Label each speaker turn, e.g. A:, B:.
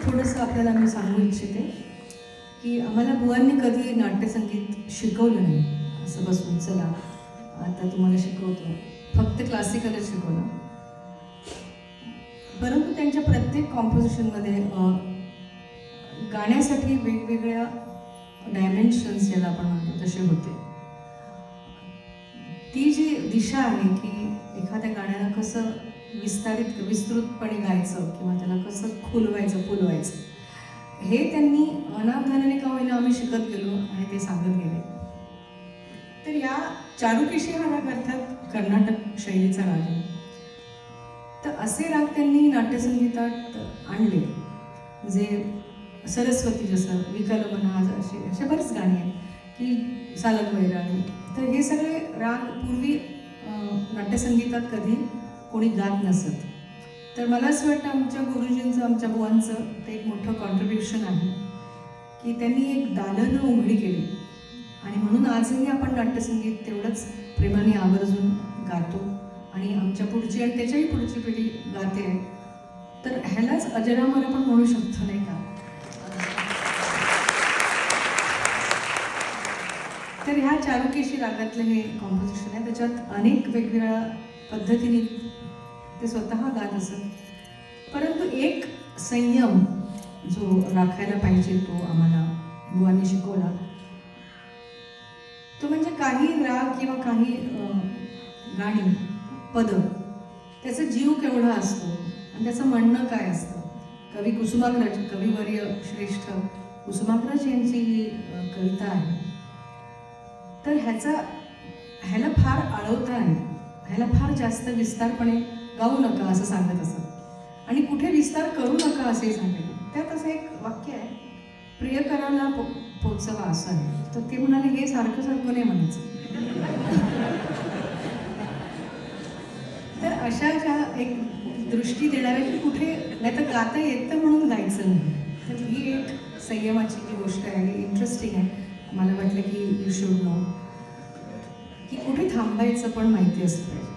A: थोडंसं आपल्याला मी सांगू इच्छिते की आम्हाला बुवांनी कधी नाट्यसंगीत शिकवलं नाही. असं बसून चला आता तुम्हाला शिकवतो, फक्त क्लासिकलच शिकवलं. परंतु त्यांच्या प्रत्येक कॉम्पोजिशनमध्ये गाण्यासाठी वेगवेगळ्या डायमेन्शन्स ज्याला आपण म्हणतो तसे होते. ती जी दिशा आहे की एखाद्या गाण्याला कसं विस्तृतपणे गायचं किंवा त्याला कसं फुलवायचं हे त्यांनी अनावधानाने का होईना आम्ही शिकत गेलो आणि ते सांगत गेले. तर या चारुकेशी हा राग अर्थात कर्नाटक शैलीचा राग आहे. तर असे राग त्यांनी नाट्यसंगीतात आणले, जे सरस्वती, जसं विकलमना, असे बरेच गाणी आहेत की सालग वैराणी. तर हे सगळे राग पूर्वी नाट्यसंगीतात कधी कोणी गात नसत. तर मला असं वाटतं आमच्या गुरुजींचं, आमच्या बुवांचं ते एक मोठं कॉन्ट्रीब्युशन आहे की त्यांनी एक दालनं उघडी केली आणि म्हणून आजही आपण नाट्यसंगीत तेवढंच प्रेमाने आवर्जून गातो आणि आमच्या पुढची आणि त्याच्याही पुढची पिढी गाते आहे. तर ह्यालाच अजरामर आपण म्हणू शकतो, नाही का? तर ह्या चारुकेशी रागातलं हे कॉम्पोजिशन आहे. त्याच्यात अनेक वेगवेगळ्या पद्धतीने ते स्वतः गात असत. परंतु एक संयम जो राखायला पाहिजे तो आम्हाला बुवांनी शिकवला. तो म्हणजे काही राग किंवा काही गाणी, पद, त्याचा जीव केवढा असतो आणि त्याचं म्हणणं काय असतं. कवी कुसुमाग्रज, कविवर्य श्रेष्ठ कुसुमाग्रज यांची ही कविता आहे. तर ह्याला फार आळवता आहे, ह्याला फार जास्त विस्तारपणे गाऊ नका असं सांगत असत आणि कुठे विस्तार करू नका असे सांगितले. त्यात असं एक वाक्य आहे, प्रियकराला पोचवा असं आहे. तर ते म्हणाले हे सारखं सारखं नाही म्हणायचं. तर अशा ज्या एक दृष्टी देणाऱ्या की कुठे नाही तर गाता येतं म्हणून गायचं नाही. तर ही एक संयमाची जी गोष्ट आहे, इंटरेस्टिंग आहे. मला वाटलं की यू शुड नो की कुठे थांबायचं पण माहिती असतं पाहिजे.